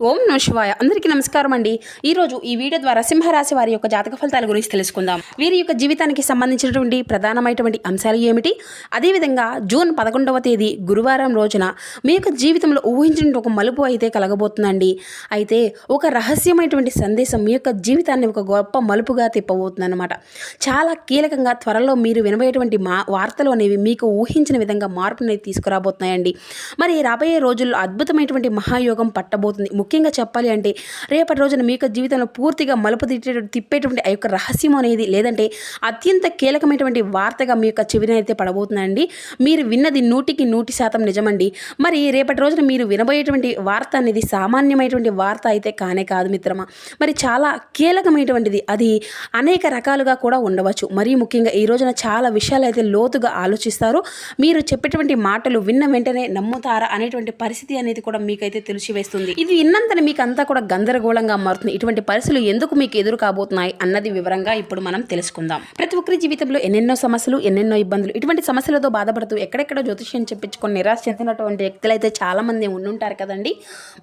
ఓం నమః శివాయ. అందరికీ నమస్కారం అండి. ఈరోజు ఈ వీడియో ద్వారా సింహరాశి వారి యొక్క జాతక ఫలితాల గురించి తెలుసుకుందాం. వీరి యొక్క జీవితానికి సంబంధించినటువంటి ప్రధానమైనటువంటి అంశాలు ఏమిటి, అదేవిధంగా జూన్ 11వ తేదీ గురువారం రోజున మీ యొక్క జీవితంలో ఊహించిన ఒక మలుపు అయితే కలగబోతుందండి. అయితే ఒక రహస్యమైనటువంటి సందేశం మీ యొక్క జీవితాన్ని ఒక గొప్ప మలుపుగా తిప్పబోతుంది అనమాట. చాలా కీలకంగా త్వరలో మీరు వినబోయేటువంటి వార్తలు అనేవి మీకు ఊహించిన విధంగా మార్పుని తీసుకురాబోతున్నాయండి. మరి రాబోయే రోజుల్లో అద్భుతమైనటువంటి మహాయోగం పట్టబోతుంది. ముఖ్యంగా చెప్పాలి అంటే రేపటి రోజున మీ యొక్క జీవితంలో పూర్తిగా మలుపు తిప్పేటువంటి ఆ యొక్క రహస్యం అనేది లేదంటే అత్యంత కీలకమైనటువంటి వార్తగా మీ యొక్క చెవిన అయితే పడబోతుందండి. మీరు విన్నది 100% నిజమండి. మరి రేపటి రోజున మీరు వినబోయేటువంటి వార్త అనేది సామాన్యమైనటువంటి వార్త అయితే కానే కాదు మిత్రమా. మరి చాలా కీలకమైనటువంటిది. అది అనేక రకాలుగా కూడా ఉండవచ్చు. మరీ ముఖ్యంగా ఈ రోజున చాలా విషయాలు అయితే లోతుగా ఆలోచిస్తారు. మీరు చెప్పేటువంటి మాటలు విన్న వెంటనే నమ్ముతారా అనేటువంటి పరిస్థితి అనేది కూడా మీకైతే తెలిసివేస్తుంది. ఇది విన్నంతనే మీకు అంతా కూడా గందరగోళంగా మారుతుంది. ఇటువంటి పరిస్థితులు ఎందుకు మీకు ఎదురు కాబోతున్నాయి అన్నది వివరంగా ఇప్పుడు మనం తెలుసుకుందాం. ప్రతి ఒక్కరి జీవితంలో ఎన్నెన్నో సమస్యలు, ఎన్నెన్నో ఇబ్బందులు, ఇటువంటి సమస్యలతో బాధపడుతూ ఎక్కడెక్కడో జ్యోతిష్యం చెప్పించుకొని నిరాశ చెందినటువంటి వ్యక్తులు అయితే చాలా మంది ఉండుంటారు కదండి.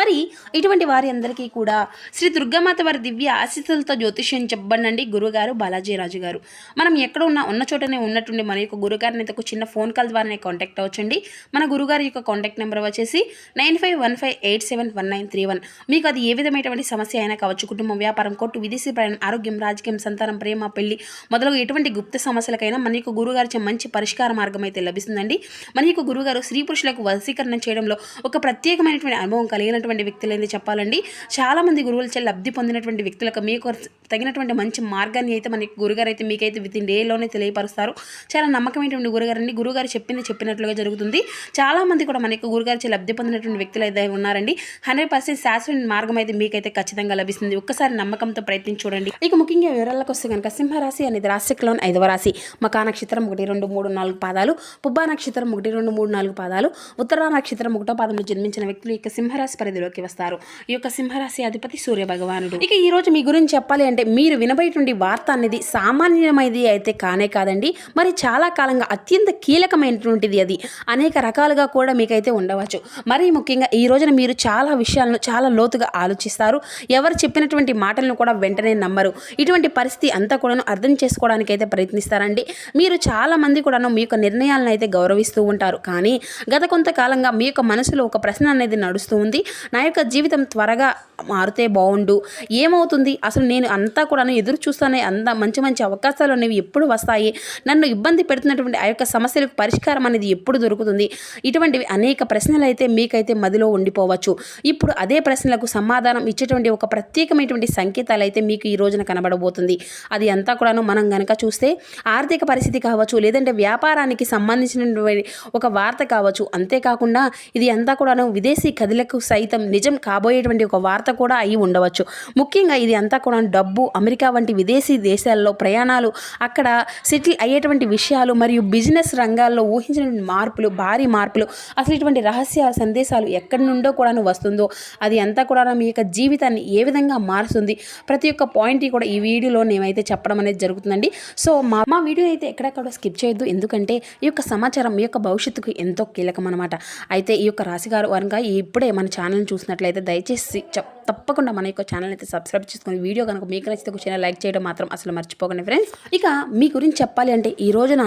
మరి ఇటువంటి వారి అందరికీ కూడా శ్రీ దుర్గామాత వారి దివ్య ఆశీస్సులతో జ్యోతిష్యం చెప్పబడండి గురుగారు బాలాజీ రాజు గారు. మనం ఎక్కడ ఉన్న చోటనే ఉన్నట్టుండి మన యొక్క గురుగారిని అయితే ఒక చిన్న ఫోన్ కాల్ ద్వారానే కాంటాక్ట్ అవ్వచ్చండి. మన గురుగారి యొక్క కాంటాక్ట్ నెంబర్ వచ్చేసి 9515871931. మీకు అది ఏ విధమైనటువంటి సమస్య అయినా కావచ్చు, కుటుంబం, వ్యాపారం, కోర్టు, విదేశీ ప్రయాణం, ఆరోగ్యం, రాజకీయం, సంతానం, ప్రేమ, పెళ్లి మొదలగు ఎటువంటి గుప్త సమస్యలకైనా మన యొక్క గురుగారి మంచి పరిష్కార మార్గం అయితే లభిస్తుందండి. మన యొక్క గురుగారు స్త్రీ పురుషులకు వశీకరణ చేయడంలో ఒక ప్రత్యేకమైనటువంటి అనుభవం కలిగినటువంటి వ్యక్తులైతే చెప్పాలండి. చాలా మంది గురువులచే లబ్ధి పొందినటువంటి వ్యక్తులకు మీకు తగినటువంటి మంచి మార్గాన్ని అయితే మన గురుగారు అయితే మీకైతే వితిన్ డేలోనే తెలియపరుస్తారు. చాలా నమ్మకమైనటువంటి గురుగారు అండి. గురుగారు చెప్పినట్లుగా జరుగుతుంది. చాలా మంది కూడా మన యొక్క గురుగారిచే లబ్ధి పొందినటువంటి వ్యక్తులు అయితే ఉన్నారండి. 100% శాశ్వత మార్గం అయితే మీకైతే ఖచ్చితంగా లభిస్తుంది. ఒక్కసారి నమ్మకంతో ప్రయత్నించి చూడండి. ఇక ముఖ్యంగా వివరాలకు వస్తే కనుక సింహరాశి అనేది రాశిలోని 5వ రాశి. మకా నక్షత్రం 1, 2, 3, 4 పాదాలు, పుబ్బా నక్షత్రం 1, 2, 3, 4 పాదాలు, ఉత్తరా నక్షత్రం 1వ పాదంలో జన్మించిన వ్యక్తులు ఈ యొక్క సింహరాశి పరిధిలోకి వస్తారు. ఈ యొక్క సింహరాశి అధిపతి సూర్య భగవానుడు. ఇక ఈ రోజు మీ గురించి చెప్పాలి అంటే మీరు వినబోయేటువంటి వార్త అనేది సామాన్యమైనది అయితే కానే కాదండి. మరి చాలా కాలంగా అత్యంత కీలకమైనటువంటిది. అది అనేక రకాలుగా కూడా మీకైతే ఉండవచ్చు. మరీ ముఖ్యంగా ఈ రోజున మీరు చాలా విషయాలను చాలా లోతుగా ఆలోచిస్తారు. ఎవరు చెప్పినటువంటి మాటలను కూడా వెంటనే నమ్మరు. ఇటువంటి పరిస్థితి అంతా కూడాను అర్థం చేసుకోవడానికి అయితే ప్రయత్నిస్తారండి. మీరు చాలా మంది కూడాను మీ యొక్క నిర్ణయాలను అయితే గౌరవిస్తూ ఉంటారు. కానీ గత కొంతకాలంగా మీ యొక్క మనసులో ఒక ప్రశ్న అనేది నడుస్తూ ఉంది. నా యొక్క జీవితం త్వరగా మారితే బాగుండు, ఏమవుతుంది అసలు, నేను అంతా కూడాను ఎదురు చూస్తానే, అంత మంచి మంచి అవకాశాలు అనేవి ఎప్పుడు వస్తాయి, నన్ను ఇబ్బంది పెడుతున్నటువంటి ఆ యొక్క సమస్యలకు పరిష్కారం అనేది ఎప్పుడు దొరుకుతుంది, ఇటువంటివి అనేక ప్రశ్నలు అయితే మీకైతే మదిలో ఉండిపోవచ్చు. ఇప్పుడు అదే ప్రశ్నలకు సమాధానం ఇచ్చేటువంటి ఒక ప్రత్యేకమైనటువంటి సంకేతాలు అయితే మీకు ఈ రోజున కనబడబోతుంది. అది అంతా కూడాను మనం గనక చూస్తే ఆర్థిక పరిస్థితి కావచ్చు, లేదంటే వ్యాపారానికి సంబంధించినటువంటి ఒక వార్త కావచ్చు. అంతేకాకుండా ఇది అంతా కూడాను విదేశీ కథలకు సైతం నిజం కాబోయేటువంటి ఒక వార్త కూడా అయి ఉండవచ్చు. ముఖ్యంగా ఇది అంతా కూడా డబ్బు, అమెరికా వంటి విదేశీ దేశాల్లో ప్రయాణాలు, అక్కడ సెటిల్ అయ్యేటువంటి విషయాలు మరియు బిజినెస్ రంగాల్లో ఊహించిన మార్పులు, భారీ మార్పులు, అసలు ఇటువంటి రహస్య సందేశాలు ఎక్కడి నుండో కూడా వస్తుందో అది అంతా కూడా మీ యొక్క జీవితాన్ని ఏ విధంగా మారుస్తుంది, ప్రతి ఒక్క పాయింట్ కూడా ఈ వీడియోలో నేనైతే చెప్పడం అనేది జరుగుతుందండి. సో మా వీడియో అయితే ఎక్కడెక్కడ స్కిప్ చేయొద్దు. ఎందుకంటే ఈ యొక్క సమాచారం మీ యొక్క భవిష్యత్తుకు ఎంతో కీలకం అనమాట. అయితే ఈ యొక్క రాశిగారు వరంగా ఇప్పుడే మన ఛానల్ని చూసినట్లయితే దయచేసి తప్పకుండా మన యొక్క ఛానల్ అయితే సబ్స్క్రైబ్ చేసుకుని వీడియో కనుక మీకు నచ్చితే ఒక చిన్న లైక్ చేయడం మాత్రం అసలు మర్చిపోకండి ఫ్రెండ్స్. ఇక మీ గురించి చెప్పాలి అంటే ఈ రోజున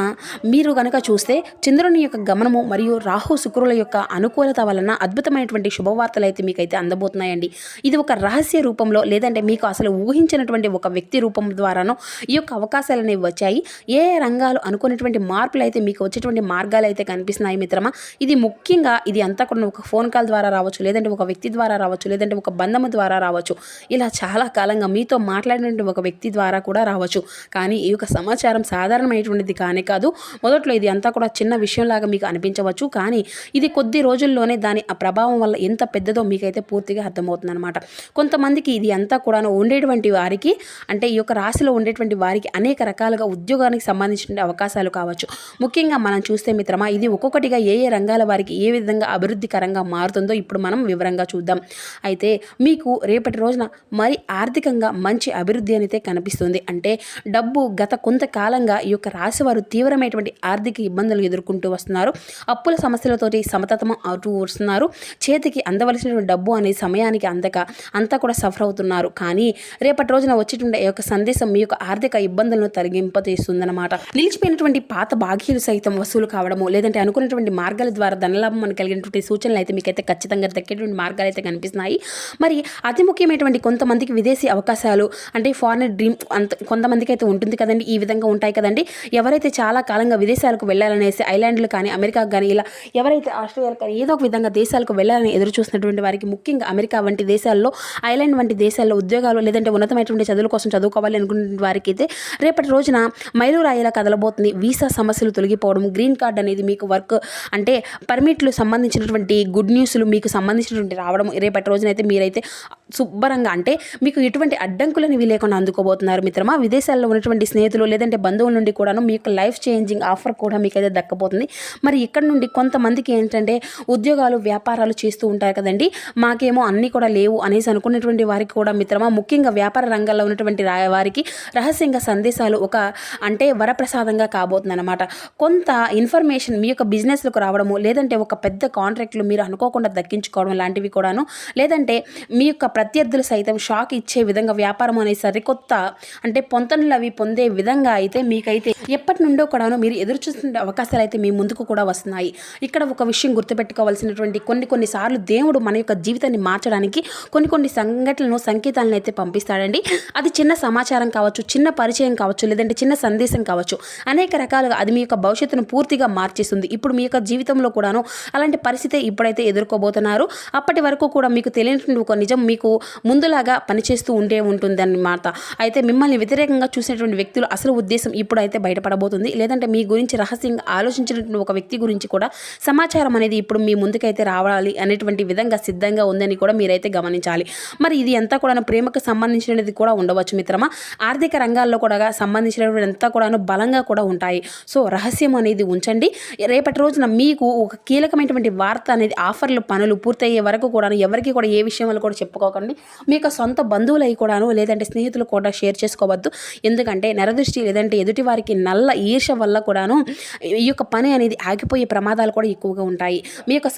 మీరు కనుక చూస్తే చంద్రుని యొక్క గమనము మరియు రాహు శుక్రుల యొక్క అనుకూలత వలన అద్భుతమైనటువంటి శుభవార్తలు అయితే మీకైతే అందబోతున్నాయండి. ఇది ఒక రహస్య రూపంలో లేదంటే మీకు అసలు ఊహించినటువంటి ఒక వ్యక్తి రూపం ద్వారానో ఈ యొక్క అవకాశాలు అనేవి వచ్చాయి. ఏ రంగాలు అనుకునేటువంటి మార్పులు అయితే మీకు వచ్చేటువంటి మార్గాలు అయితే కనిపిస్తున్నాయి మిత్రమా. ఇది ముఖ్యంగా ఇది అంతా కూడా ఒక ఫోన్ కాల్ ద్వారా రావచ్చు, లేదంటే ఒక వ్యక్తి ద్వారా రావచ్చు, లేదంటే ఒక బంధము ద్వారా రావచ్చు. ఇలా చాలా కాలంగా మీతో మాట్లాడినటువంటి ఒక వ్యక్తి ద్వారా కూడా రావచ్చు. కానీ ఈ యొక్క సమాచారం సాధారణమైనటువంటిది కానే కాదు. మొదట్లో ఇది అంతా కూడా చిన్న విషయంలాగా మీకు అనిపించవచ్చు. కానీ ఇది కొద్ది రోజుల్లోనే దాని ఆ ప్రభావం వల్ల ఎంత పెద్దదో మీకైతే పూర్తిగా అర్థమవుతుంది అనమాట. కొంతమందికి ఇది అంతా కూడా ఉండేటువంటి వారికి, అంటే ఈ యొక్క రాశిలో ఉండేటువంటి వారికి అనేక రకాలుగా ఉద్యోగానికి సంబంధించిన అవకాశాలు కావచ్చు. ముఖ్యంగా మనం చూస్తే మిత్రమా ఇది ఒక్కొక్కటిగా ఏ ఏ రంగాల వారికి ఏ విధంగా అభివృద్ధికరంగా మారుతుందో ఇప్పుడు మనం వివరంగా చూద్దాం. అయితే మీకు రేపటి రోజున మరి ఆర్థికంగా మంచి అభివృద్ధి అనేది కనిపిస్తుంది. అంటే డబ్బు గత కొంతకాలంగా ఈ యొక్క రాశి వారు తీవ్రమైనటువంటి ఆర్థిక ఇబ్బందులు ఎదుర్కొంటూ వస్తున్నారు. అప్పుల సమస్యలతోటి సమతతం అవుతూ వస్తున్నారు. చేతికి అందవలసినటువంటి డబ్బు అనేది అనేది సమయానికి అందక అంతా కూడా సఫర్ అవుతున్నారు. కానీ రేపటి రోజున వచ్చేటువంటి ఈ యొక్క సందేశం మీ యొక్క ఆర్థిక ఇబ్బందులను తొలగింపజేస్తుందన్నమాట. నిలిచిపోయినటువంటి పాత బాకీలు సైతం వసూలు కావడము, లేదంటే అనుకున్నటువంటి మార్గాల ద్వారా ధనలాభం మనకు కలిగినటువంటి సూచనలు అయితే మీకైతే ఖచ్చితంగా దక్కేటువంటి మార్గాలు అయితే కనిపిస్తున్నాయి. మరి అతి ముఖ్యమైనటువంటి కొంతమందికి విదేశీ అవకాశాలు అంటే ఫారిన్ డ్రీమ్ కొంతమందికి అయితే ఉంటుంది కదండి. ఈ విధంగా ఉంటాయి కదండి. ఎవరైతే చాలా కాలంగా విదేశాలకు వెళ్ళాలనేసి ఐలాండ్లు కానీ అమెరికాకు కానీ ఇలా ఎవరైతే ఆస్ట్రేలియాకు కానీ ఏదో ఒక విధంగా దేశాలకు వెళ్ళాలని ఎదురు చూసినటువంటి వారికి, ముఖ్యంగా అమెరికా వంటి దేశాల్లో, ఐలాండ్ వంటి దేశాల్లో ఉద్యోగాలు లేదంటే ఉన్నతమైనటువంటి చదువుల కోసం చదువుకోవాలి అనుకునే వారికి అయితే రేపటి రోజున మైలురాయిలా కదలబోతుంది. వీసా సమస్యలు తొలగిపోవడం, గ్రీన్ కార్డ్ అనేది మీకు వర్క్ అంటే పర్మిట్లు సంబంధించినటువంటి గుడ్ న్యూస్లు మీకు సంబంధించినటువంటి రావడం రేపటి రోజున అయితే మీరైతే శుభ్రంగా అంటే మీకు ఎటువంటి అడ్డంకులని లేకుండా అందుకోబోతున్నారు మిత్రమా. విదేశాల్లో ఉన్నటువంటి స్నేహితులు లేదంటే బంధువుల నుండి కూడాను మీకు లైఫ్ చేంజింగ్ ఆఫర్ కూడా మీకైతే దక్కబోతుంది. మరి ఇక్కడ నుండి కొంతమందికి ఏంటంటే ఉద్యోగాలు వ్యాపారాలు చేస్తూ ఉంటారు కదండి, మాకేమో అన్నీ కూడా లేవు అనేసి అనుకున్నటువంటి వారికి కూడా మిత్రమా, ముఖ్యంగా వ్యాపార రంగంలో ఉన్నటువంటి వారికి రహస్యంగా సందేశాలు ఒక అంటే వరప్రసాదంగా కాబోతుంది అనమాట. కొంత ఇన్ఫర్మేషన్ మీ యొక్క బిజినెస్లకు రావడము, లేదంటే ఒక పెద్ద కాంట్రాక్ట్లు మీరు అనుకోకుండా దక్కించుకోవడం లాంటివి కూడాను, లేదంటే మీ యొక్క ప్రత్యర్థులు సైతం షాక్ ఇచ్చే విధంగా వ్యాపారం అనే సరికొత్త అంటే పొంతనలు అవి పొందే విధంగా అయితే మీకైతే ఎప్పటి నుండో కూడాను మీరు ఎదురు చూస్తున్న అవకాశాలు అయితే మీ ముందుకు కూడా వస్తున్నాయి. ఇక్కడ ఒక విషయం గుర్తుపెట్టుకోవాల్సినటువంటి కొన్ని సార్లు దేవుడు మన యొక్క జీవితాన్ని మార్చడానికి కొన్ని సంఘటనలను సంకేతాలను అయితే పంపిస్తాడండి. అది చిన్న సమాచారం కావచ్చు, చిన్న పరిచయం కావచ్చు, లేదంటే చిన్న సందేశం కావచ్చు, అనేక రకాలుగా అది మీ యొక్క భవిష్యత్తును పూర్తిగా మార్చేస్తుంది. ఇప్పుడు మీ యొక్క జీవితంలో కూడాను అలాంటి పరిస్థితి ఇప్పుడైతే ఎదుర్కోబోతున్నారు. అప్పటి వరకు కూడా మీకు తెలియనటువంటి ఒక నిజం మీకు ముందులాగా పనిచేస్తూ ఉంటుంది అన్నమాట. అయితే మిమ్మల్ని వ్యతిరేకంగా చూసినటువంటి వ్యక్తులు అసలు ఉద్దేశం ఇప్పుడైతే బయటపడబోతుంది. లేదంటే మీ గురించి రహస్యంగా ఆలోచించినటువంటి ఒక వ్యక్తి గురించి కూడా సమాచారం అనేది ఇప్పుడు మీ ముందుకైతే రావాలి అనేటువంటి విధంగా సిద్ధంగా ఉందని కూడా మీరైతే గమనించాలి. మరి ఇది అంతా కూడా ప్రేమకు సంబంధించినది కూడా ఉండవచ్చు మిత్రమా. ఆర్థిక రంగాల్లో కూడా సంబంధించినటువంటి అంతా కూడా బలంగా కూడా ఉంటాయి. సో రహస్యం అనేది ఉంచండి. రేపటి రోజున మీకు ఒక కీలకమైనటువంటి వార్త అనేది ఆఫర్లు పనులు పూర్తయ్యే వరకు కూడా ఎవరికి కూడా ఏ విషయంలో కూడా చెప్పుకోకండి. మీ యొక్క సొంత బంధువులై కూడాను లేదంటే స్నేహితులు కూడా షేర్ చేసుకోవద్దు. ఎందుకంటే నరదృష్టి లేదంటే ఎదుటి వారికి నల్ల ఈర్ష వల్ల కూడాను ఈ యొక్క పని అనేది ఆగిపోయే ప్రమాదాలు కూడా ఎక్కువగా ఉంటాయి. మీ యొక్క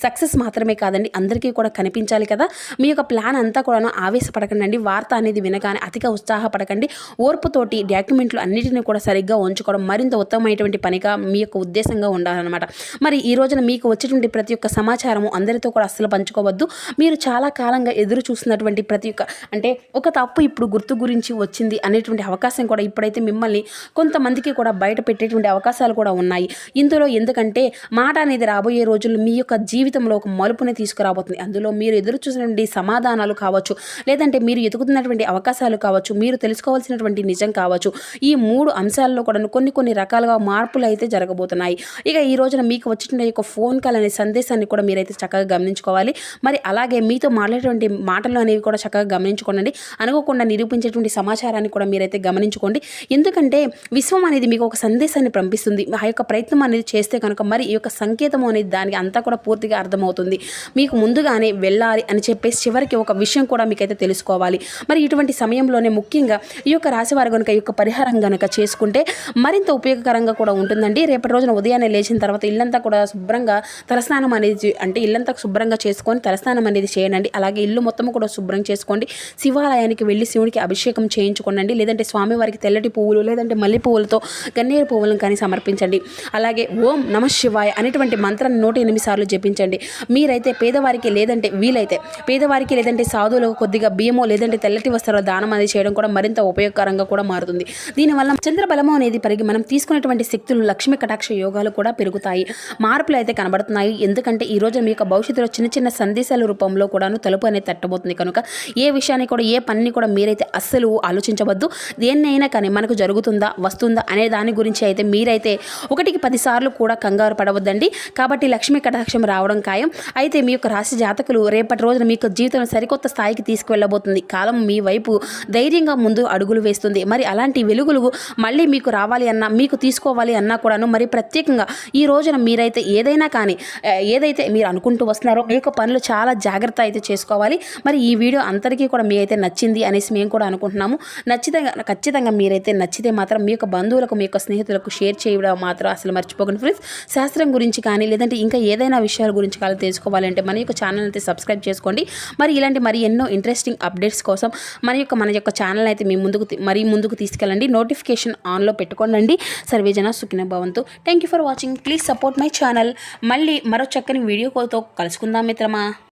సక్సెస్ మాత్రమే కాదండి, అందరికీ కూడా కనిపించాలి కదా. మీ యొక్క ప్లాన్ అంతా కూడాను ఆవేశపడకండి. వార్త అనేది వినగానే అతిగా ఉత్సాహపడకండి. ఓర్పుతోటి డాక్యుమెంట్లు అన్నిటిని కూడా సరిగ్గా ఉంచుకోవడం మరింత ఉత్తమమైనటువంటి పనిగా మీ యొక్క ఉద్దేశంగా ఉండాలన్నమాట. మరి ఈ రోజున మీకు వచ్చేటువంటి ప్రతి ఒక్క సమాచారము అందరితో కూడా అస్సలు పంచుకోవద్దు. మీరు చాలా కాలంగా ఎదురు చూస్తున్నటువంటి ప్రతి ఒక్క అంటే ఒక తప్పు ఇప్పుడు గుర్తు గురించి వచ్చింది అనేటువంటి అవకాశం కూడా ఇప్పుడైతే మిమ్మల్ని కొంతమందికి కూడా బయట పెట్టేటువంటి అవకాశాలు కూడా ఉన్నాయి ఇందులో. ఎందుకంటే మాట అనేది రాబోయే రోజుల్లో మీ యొక్క జీవితంలో ఒక మలుపుని తీసుకురాబోతుంది. అందులో మీరు ఎదురు చూసినటువంటి సమాధానాలు కావచ్చు, లేదంటే మీరు ఎదుగుతున్నటువంటి అవకాశాలు కావచ్చు, మీరు తెలుసుకోవాల్సినటువంటి నిజం కావచ్చు, ఈ 3 అంశాల్లో కూడా కొన్ని రకాలుగా మార్పులు అయితే జరగబోతున్నాయి. ఇక ఈ రోజున మీకు వచ్చిన యొక్క ఫోన్ కాల్ అనే సందేశాన్ని కూడా మీరైతే చక్కగా గమనించుకోవాలి. మరి అలాగే మీతో మాట్లాడేటువంటి మాటలు అనేవి కూడా చక్కగా గమనించుకోండి. అనుకోకుండా నిరూపించేటువంటి సమాచారాన్ని కూడా మీరైతే గమనించుకోండి. ఎందుకంటే విశ్వం అనేది మీకు ఒక సందేశాన్ని పంపిస్తుంది. ఆ యొక్క ప్రయత్నం అనేది చేస్తే కనుక మరి ఈ యొక్క సంకేతం అనేది దానికి అంతా కూడా పూర్తిగా అర్థమవుతుంది. మీకు ముందుగానే వెళ్ళాలి అని చెప్పేసి చివరికి ఒక విషయం కూడా మీకైతే తెలుసుకోవాలి. మరి ఇటువంటి సమయంలోనే ముఖ్యంగా ఈ యొక్క రాశివారు కనుక ఈ యొక్క పరిహారం కనుక చేసుకుంటే మరింత ఉపయోగకరంగా కూడా ఉంటుందండి. రేపటి రోజున ఉదయాన్నే లేచిన తర్వాత ఇల్లంతా కూడా శుభ్రంగా తలస్నానం అనేది అంటే ఇల్లంతా శుభ్రంగా చేసుకొని తలస్నానం అనేది చేయండి. అలాగే ఇల్లు మొత్తం కూడా శుభ్రం చేసుకోండి. శివాలయానికి వెళ్ళి శివుడికి అభిషేకం చేయించుకోండి. లేదంటే స్వామివారికి తెల్లటి పువ్వులు లేదంటే మల్లె పువ్వులతో గన్నేరు పువ్వులను కానీ సమర్పించండి. అలాగే ఓం నమ శివాయ అనేటువంటి మంత్రాన్ని 108 సార్లు జపించండి. మీరైతే పేదవారికి లేదంటే వీలైతే పేదవారికి లేదంటే సాధువులకు కొద్దిగా బియ్యమో లేదంటే తెల్లటి వస్త్రాల దానం అనేది చేయడం కూడా మరింత ఉపయోగకరంగా కూడా మారుతుంది. దీనివల్ల చంద్రబలము అనేది పెరిగి మనం తీసుకునేటువంటి శక్తులు లక్ష్మీ కటాక్ష యోగాలు కూడా పెరుగుతాయి. మార్పులు అయితే కనబడుతున్నాయి. ఎందుకంటే ఈ రోజు మీ యొక్క భవిష్యత్తులో చిన్న సందేశాల రూపంలో కూడాను తలుపు అనేది తట్టబోతుంది. కనుక ఏ విషయాన్ని కూడా ఏ పనిని కూడా మీరైతే అస్సలు ఆలోచించవద్దు. దేన్నైనా కానీ మనకు జరుగుతుందా వస్తుందా అనే దాని గురించి అయితే మీరైతే 1కి 10 సార్లు కూడా కంగారు పడవద్దండి. కాబట్టి లక్ష్మీ కటాక్షం రావడం ఖాయం. అయితే మీ యొక్క రాశి జాతకులు రేపటి రోజున మీ యొక్క జీవితం సరికొత్త స్థాయికి తీసుకువెళ్ళబోతుంది. కాలం మీ వైపు ధైర్యంగా ముందు అడుగులు వేస్తుంది. మరి అలాంటి వెలుగులు మళ్ళీ మీకు రావాలి అన్నా మీకు తీసుకోవాలి అన్నా కూడాను మరి ప్రత్యేకంగా ఈ రోజున మీరైతే ఏదైనా కానీ ఏదైతే మీరు అనుకుంటూ వస్తున్నారో మీ యొక్క పనులు చాలా జాగ్రత్త అయితే చేసుకోవాలి. మరి ఈ వీడియో అందరికీ కూడా మీ అయితే నచ్చింది అనేసి మేము కూడా అనుకుంటున్నాము. ఖచ్చితంగా మీరైతే నచ్చితే మాత్రం మీ యొక్క బంధువులకు మీ యొక్క స్నేహితులకు షేర్ చేయడం మాత్రం అసలు మర్చిపోకండి ఫ్రెండ్స్. శాస్త్రం గురించి కానీ లేదంటే ఇంకా ఏదైనా విషయాల గురించి కానీ తెలుసుకోవాలంటే మన యొక్క ఛానల్ అయితే సబ్స్క్రైబ్ సబ్స్క్రైబ్ చేసుకోండి. మరి ఇలాంటి మరి ఎన్నో ఇంట్రెస్టింగ్ అప్డేట్స్ కోసం మన యొక్క ఛానల్ అయితే మీ ముందుకు తీసుకెళ్ళండి. నోటిఫికేషన్ ఆన్లో పెట్టుకోండి. సర్వేజన సుఖినో భవంతు. Thank you for watching. Please support my channel. మళ్ళీ మరో చక్కని వీడియోతో కలుసుకుందాం మిత్రమా.